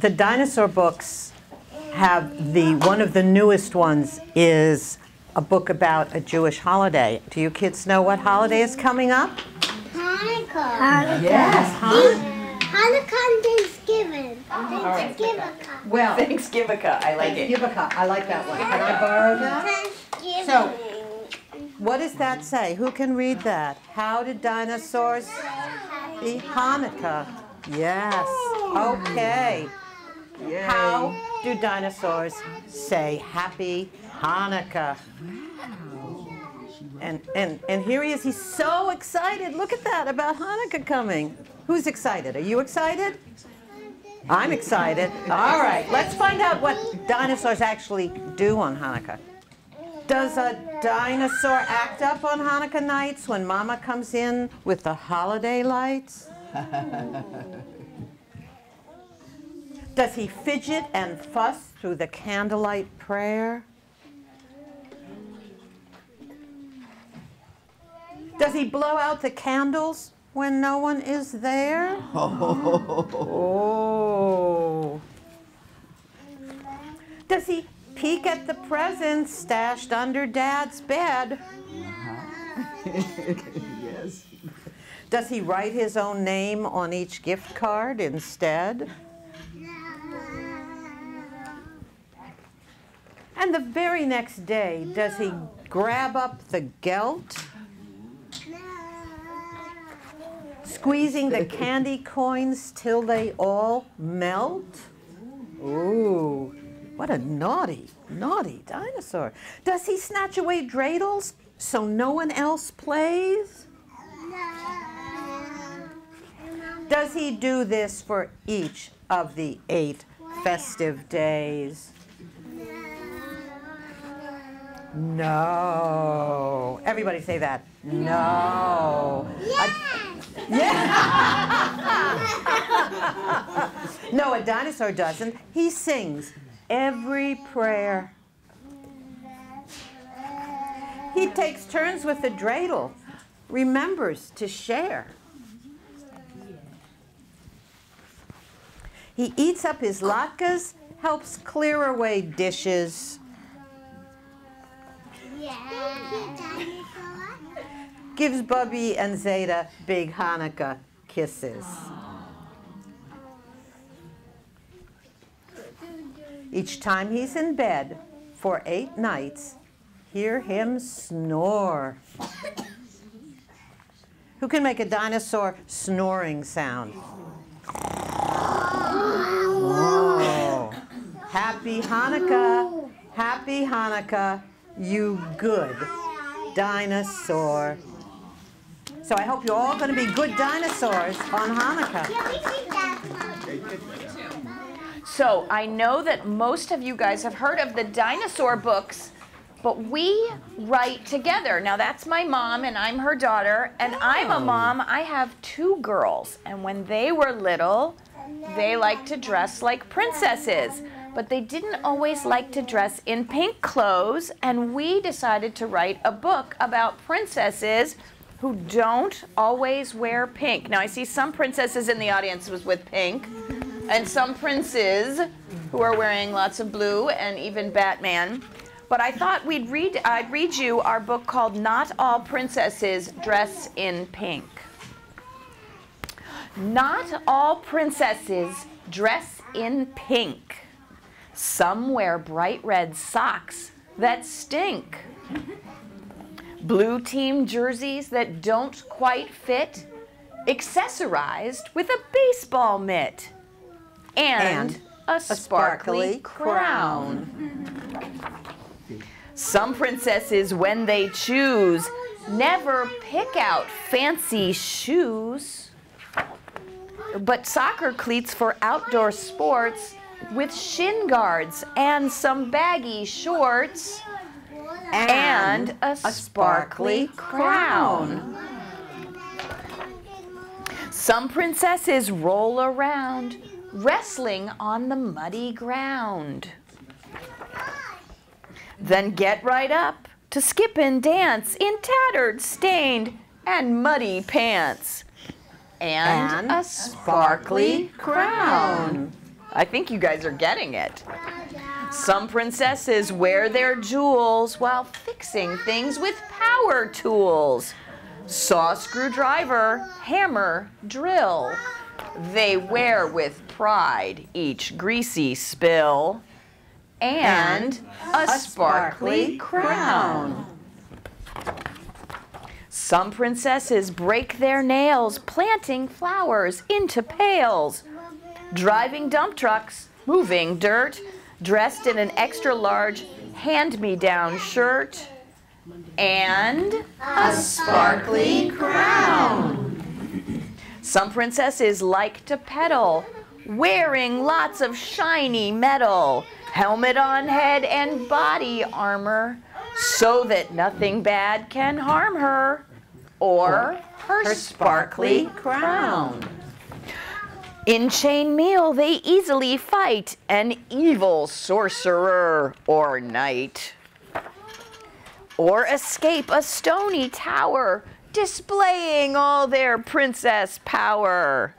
The dinosaur books have one of the newest ones is a book about a Jewish holiday. Do you kids know what holiday is coming up? Hanukkah. Hanukkah. Yes, Hanukkah and Thanksgiving. Thanksgiving. Well, Thanksgiving. I like it. Thanksgiving. I like that one. Can I borrow that? Thanksgiving. So, what does that say? Who can read that? How did dinosaurs eat Hanukkah? Yes. Okay. Yay. How do dinosaurs say Happy Hanukkah? And here he is. He's so excited. Look at that about Hanukkah coming. Who's excited? Are you excited? I'm excited. All right. Let's find out what dinosaurs actually do on Hanukkah. Does a dinosaur act up on Hanukkah nights when Mama comes in with the holiday lights? Does he fidget and fuss through the candlelight prayer? Does he blow out the candles when no one is there? Oh. Does he peek at the presents stashed under Dad's bed? Yes. Does he write his own name on each gift card instead? And the very next day, does he grab up the gelt, squeezing the candy coins till they all melt? Ooh, what a naughty, naughty dinosaur. Does he snatch away dreidels so no one else plays? Does he do this for each of the 8 festive days? No. Everybody say that. No. Yeah. No, a dinosaur doesn't. He sings every prayer. He takes turns with the dreidel, remembers to share. He eats up his latkes, helps clear away dishes. Gives Bubby and Zeta big Hanukkah kisses. Each time he's in bed for 8 nights, hear him snore. Who can make a dinosaur snoring sound? Whoa. Happy Hanukkah, Happy Hanukkah, you good dinosaur. So I hope you're all going to be good dinosaurs on Hanukkah. So I know that most of you guys have heard of the dinosaur books, but we write together. Now that's my mom and I'm her daughter, and I'm a mom. I have 2 girls, and when they were little, they liked to dress like princesses, but they didn't always like to dress in pink clothes, and we decided to write a book about princesses who don't always wear pink. Now I see some princesses in the audience with pink, and some princes who are wearing lots of blue, and even Batman. But I thought I'd read you our book called Not All Princesses Dress in Pink. Not all princesses dress in pink. Some wear bright red socks that stink. Blue team jerseys that don't quite fit, accessorized with a baseball mitt. And a sparkly crown. Some princesses, when they choose, never pick out fancy shoes, but soccer cleats for outdoor sports with shin guards and some baggy shorts and a sparkly crown. Some princesses roll around, wrestling on the muddy ground. Then get right up to skip and dance in tattered, stained, and muddy pants. And a sparkly crown. I think you guys are getting it. Some princesses wear their jewels while fixing things with power tools. Saw, screwdriver, hammer, drill. They wear with pride each greasy spill and a sparkly crown. Some princesses break their nails planting flowers into pails, driving dump trucks, moving dirt, dressed in an extra large hand-me-down shirt, and a sparkly crown. Some princesses like to pedal, wearing lots of shiny metal, helmet on head and body armor, so that nothing bad can harm her or her sparkly crown. In chainmail they easily fight an evil sorcerer or knight, or escape a stony tower, displaying all their princess power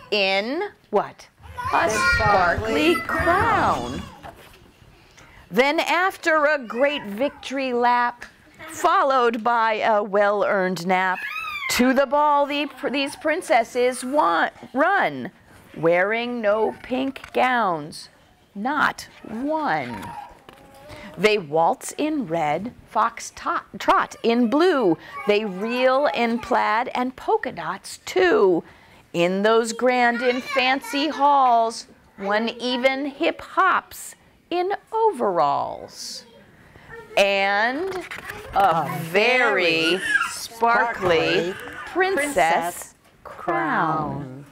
in what? A sparkly crown. Then after a great victory lap, followed by a well-earned nap, to the ball these princesses run, wearing no pink gowns, not one. They waltz in red, fox trot in blue. They reel in plaid and polka dots too. In those grand and fancy halls, one even hip hops in overalls. And a very sparkly princess crown.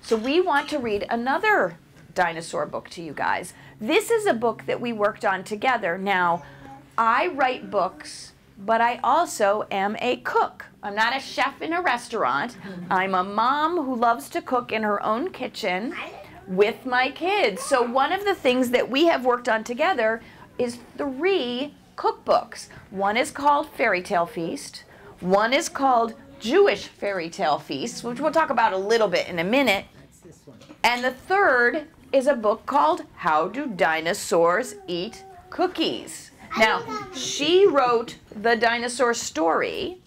So we want to read another dinosaur book to you guys. This is a book that we worked on together. Now, I write books, but I also am a cook. I'm not a chef in a restaurant. I'm a mom who loves to cook in her own kitchen with my kids. So one of the things that we have worked on together is 3 cookbooks. One is called Fairy Tale Feast. One is called Jewish Fairy Tale Feast, which we'll talk about a little bit in a minute. And the third is a book called How Do Dinosaurs Eat Cookies? Now, she wrote the dinosaur story,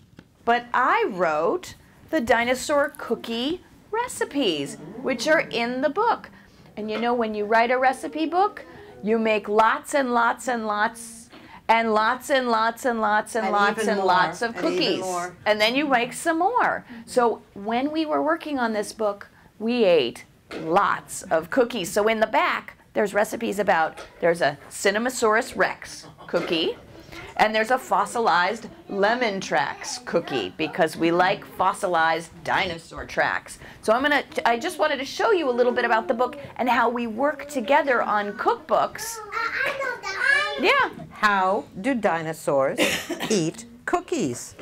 but I wrote the dinosaur cookie recipes, which are in the book. And you know, when you write a recipe book, you make lots and lots and lots and lots and lots and lots and lots and lots of cookies. And then you make some more. So when we were working on this book, we ate lots of cookies. So in the back, there's recipes about, there's a Cinnamosaurus Rex cookie, and there's a fossilized lemon tracks cookie, because we like fossilized dinosaur tracks. So I just wanted to show you a little bit about the book and how we work together on cookbooks. Yeah. How do dinosaurs eat cookies?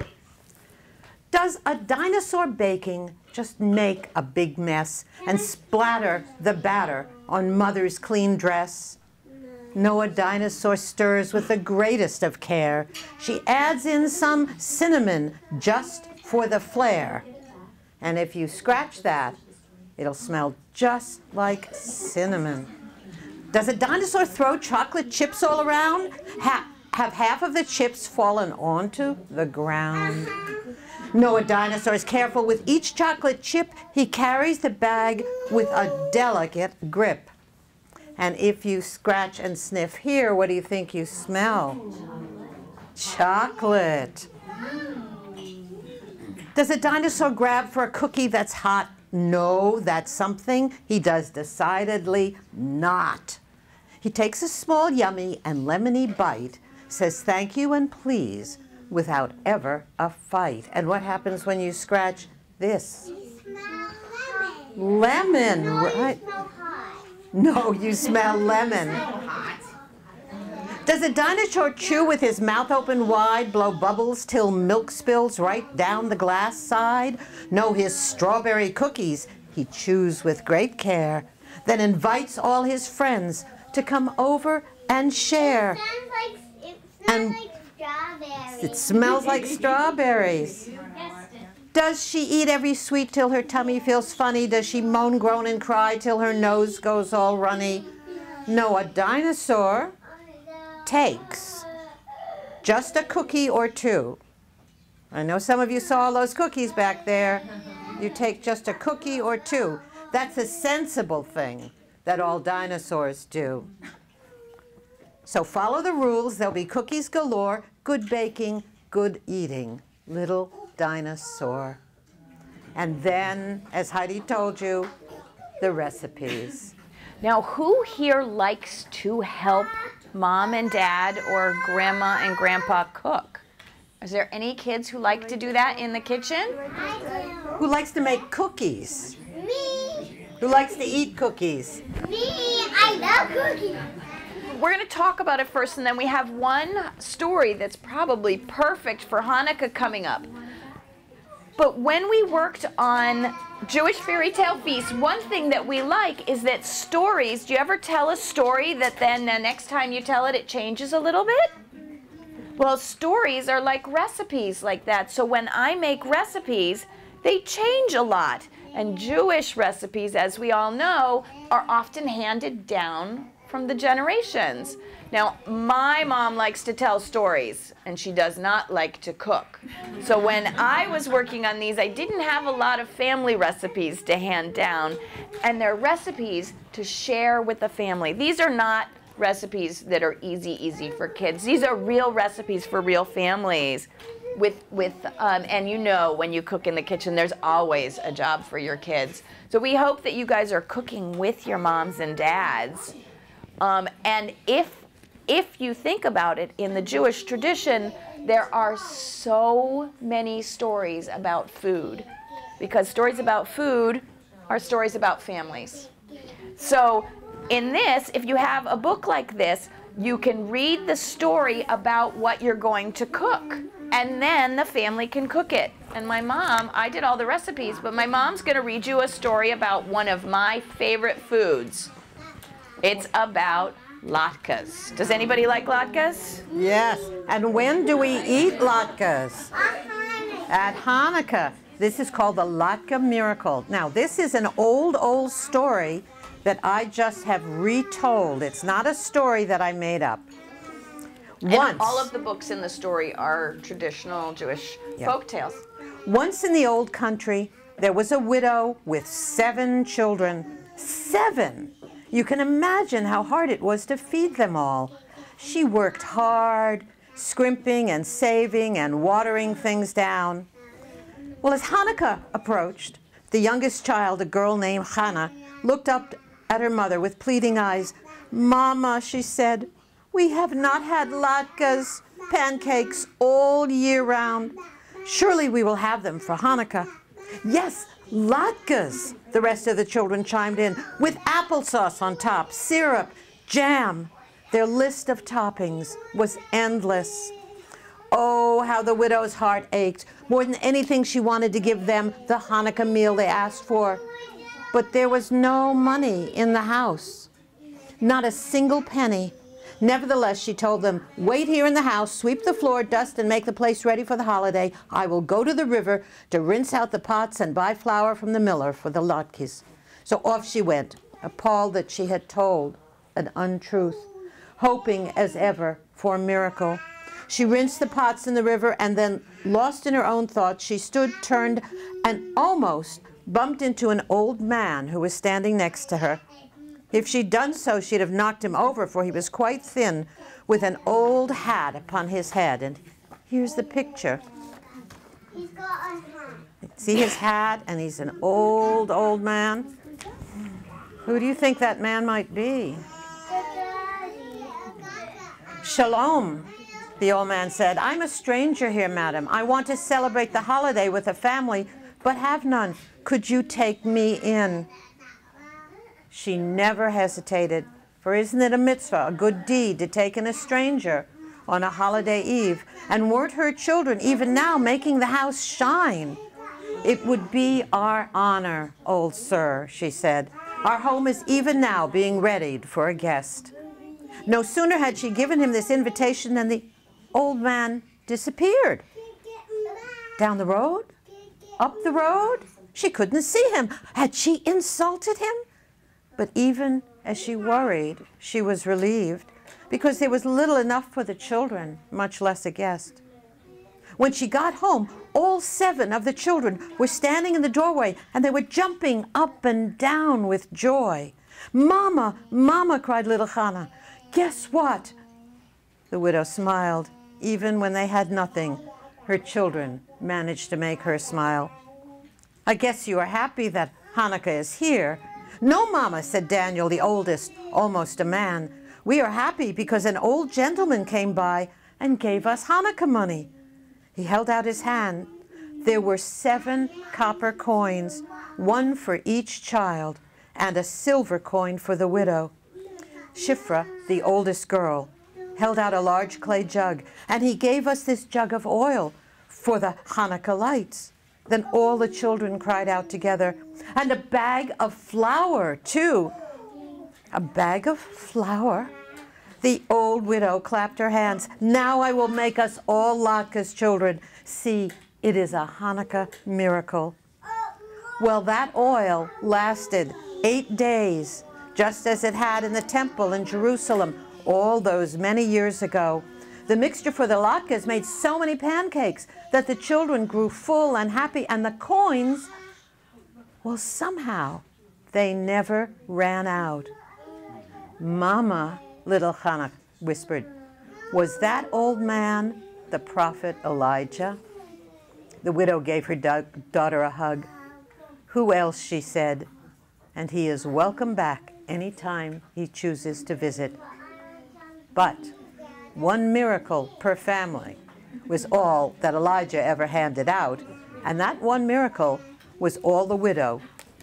Does a dinosaur baking just make a big mess and splatter the batter on mother's clean dress? No, a dinosaur stirs with the greatest of care. She adds in some cinnamon just for the flair. And if you scratch that, it'll smell just like cinnamon. Does a dinosaur throw chocolate chips all around? Have half of the chips fallen onto the ground? No, a dinosaur is careful with each chocolate chip. He carries the bag with a delicate grip. And if you scratch and sniff here, what do you think you smell? Chocolate. Does a dinosaur grab for a cookie that's hot? No, that's something he does decidedly not. He takes a small yummy and lemony bite, says thank you and please, without ever a fight. And what happens when you scratch this? You smell lemon. Lemon, No, right? you smell hot. No, you smell lemon. Does a dinosaur chew with his mouth open wide, blow bubbles till milk spills right down the glass side? No, his strawberry cookies he chews with great care, then invites all his friends to come over and share. It smells like strawberries. It smells like strawberries. Yes, Does she eat every sweet till her tummy feels funny? Does she moan, groan, and cry till her nose goes all runny? No, a dinosaur takes just a cookie or two. I know some of you saw all those cookies back there. You take just a cookie or two. That's a sensible thing that all dinosaurs do. So follow the rules. There'll be cookies galore, good baking, good eating. Little dinosaur. And then, as Heidi told you, the recipes. Now, who here likes to help mom and dad or grandma and grandpa cook? Is there any kids who like to do that in the kitchen? Who likes to make cookies? Me. Who likes to eat cookies? Me. I love cookies. We're going to talk about it first, and then we have one story that's probably perfect for Hanukkah coming up. But when we worked on Jewish fairy tale feasts, one thing that we like is that stories, do you ever tell a story that then the next time you tell it, it changes a little bit? Well, stories are like recipes like that. So when I make recipes, they change a lot. And Jewish recipes, as we all know, are often handed down from the generations. Now, my mom likes to tell stories, and she does not like to cook. So when I was working on these, I didn't have a lot of family recipes to hand down, and they're recipes to share with the family. These are not recipes that are easy for kids. These are real recipes for real families. And you know, when you cook in the kitchen, there's always a job for your kids. So we hope that you guys are cooking with your moms and dads. And if you think about it, in the Jewish tradition, there are so many stories about food, because stories about food are stories about families. So in this, if you have a book like this, you can read the story about what you're going to cook, and then the family can cook it. And my mom, I did all the recipes, but my mom's going to read you a story about one of my favorite foods. It's about latkes. Does anybody like latkes? Yes. And when do we eat latkes? At Hanukkah. This is called the Latke Miracle. Now, this is an old story that I just have retold. It's not a story that I made up. And all of the books in the story are traditional Jewish folk tales. Once in the old country, there was a widow with 7 children. 7! You can imagine how hard it was to feed them all. She worked hard, scrimping and saving and watering things down. Well, as Hanukkah approached, the youngest child, a girl named Hannah, looked up at her mother with pleading eyes. "Mama," she said, "we have not had latkes, pancakes, all year round. Surely we will have them for Hanukkah." "Yes, latkes," the rest of the children chimed in, "with applesauce on top, syrup, jam." Their list of toppings was endless. Oh, how the widow's heart ached. More than anything, she wanted to give them the Hanukkah meal they asked for. But there was no money in the house, not a single penny. Nevertheless, she told them, "Wait here in the house, sweep the floor, dust, and make the place ready for the holiday. I will go to the river to rinse out the pots and buy flour from the miller for the latkes." So off she went, appalled that she had told an untruth, hoping as ever for a miracle. She rinsed the pots in the river, and then, lost in her own thoughts, she stood, turned, and almost bumped into an old man who was standing next to her. If she'd done so, she'd have knocked him over, for he was quite thin, with an old hat upon his head. And here's the picture. He's got a hat. See his hat, and he's an old man. Who do you think that man might be? "Shalom," the old man said. "I'm a stranger here, madam. I want to celebrate the holiday with a family, but have none. Could you take me in?" She never hesitated, for isn't it a mitzvah, a good deed, to take in a stranger on a holiday eve? And weren't her children even now making the house shine? "It would be our honor, old sir," she said. "Our home is even now being readied for a guest." No sooner had she given him this invitation than the old man disappeared. Down the road? up the road? She couldn't see him. Had she insulted him? But even as she worried, she was relieved, because there was little enough for the children, much less a guest. When she got home, all 7 of the children were standing in the doorway, and they were jumping up and down with joy. "Mama, Mama," cried little Hannah, "guess what?" The widow smiled. Even when they had nothing, her children managed to make her smile. "I guess you are happy that Hanukkah is here." "No, Mama," said Daniel, the oldest, almost a man. "We are happy because an old gentleman came by and gave us Hanukkah money." He held out his hand. There were 7 copper coins, 1 for each child, and a silver coin for the widow. Shifra, the oldest girl, held out a large clay jug, and he gave us this jug of oil for the Hanukkah lights. Then all the children cried out together, "And a bag of flour, too." "A bag of flour?" The old widow clapped her hands. "Now I will make us all Latke's children. See, it is a Hanukkah miracle." Well, that oil lasted 8 days, just as it had in the temple in Jerusalem all those many years ago. The mixture for the latkes made so many pancakes that the children grew full and happy, and the coins, well, somehow they never ran out. "Mama," little Hannah whispered, "was that old man the prophet Elijah?" The widow gave her daughter a hug. "Who else?" she said. "And he is welcome back any time he chooses to visit." But 1 miracle per family was all that Elijah ever handed out, and that 1 miracle was all the widow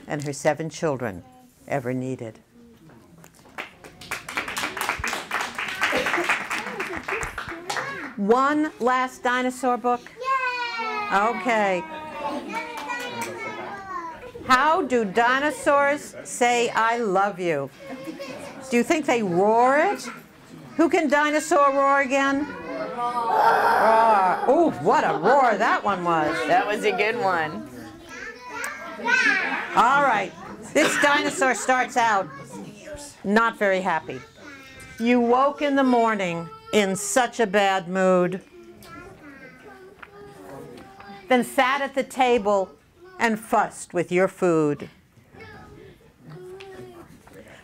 and her 7 children ever needed. One last dinosaur book? Okay. How do dinosaurs say "I love you"? Do you think they roar it? Who can dinosaur roar again? Roar. Oh, what a roar that one was. That was a good one. All right. This dinosaur starts out not very happy. "You woke in the morning in such a bad mood, then sat at the table and fussed with your food.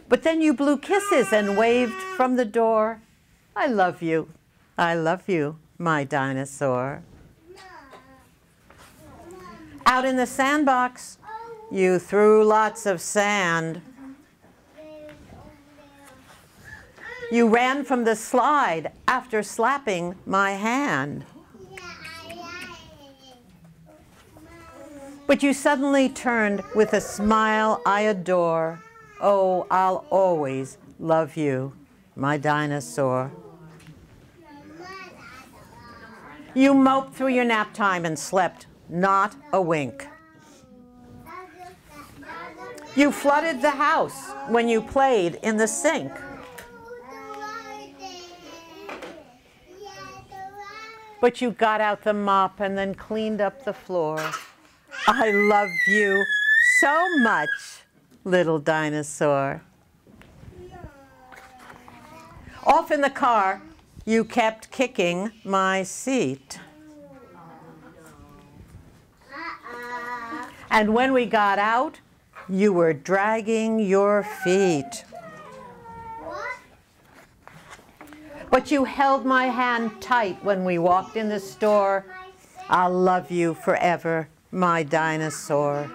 But then you blew kisses and waved from the door. I love you, my dinosaur." Out in the sandbox, you threw lots of sand. You ran from the slide after slapping my hand. But you suddenly turned with a smile I adore. Oh, I'll always love you, my dinosaur. You moped through your nap time and slept not a wink. You flooded the house when you played in the sink. But you got out the mop and then cleaned up the floor. I love you so much, little dinosaur. Off in the car, you kept kicking my seat. And when we got out, you were dragging your feet. But you held my hand tight when we walked in the store. I'll love you forever, my dinosaur.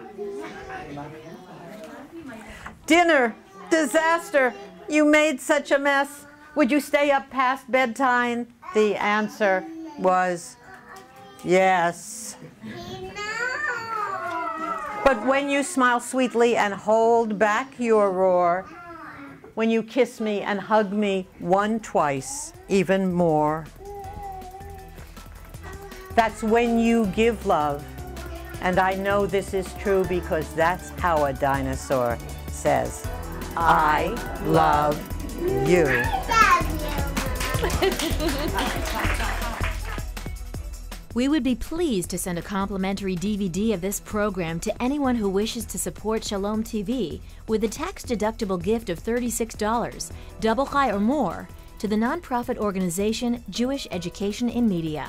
Dinner, disaster, you made such a mess. Would you stay up past bedtime? The answer was yes. But when you smile sweetly and hold back your roar, when you kiss me and hug me twice, even more, that's when you give love. And I know this is true because that's how a dinosaur says, I love you. We would be pleased to send a complimentary DVD of this program to anyone who wishes to support Shalom TV with a tax-deductible gift of $36, double high or more, to the nonprofit organization Jewish Education in Media.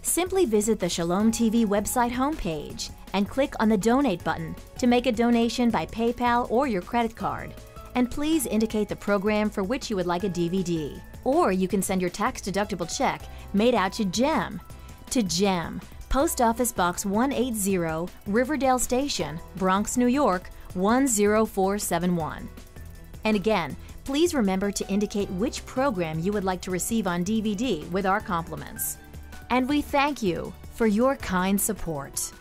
Simply visit the Shalom TV website homepage and click on the Donate button to make a donation by PayPal or your credit card. And please indicate the program for which you would like a DVD. Or you can send your tax-deductible check made out to GEM. To GEM, Post Office Box 180, Riverdale Station, Bronx, New York, 10471. And again, please remember to indicate which program you would like to receive on DVD with our compliments. And we thank you for your kind support.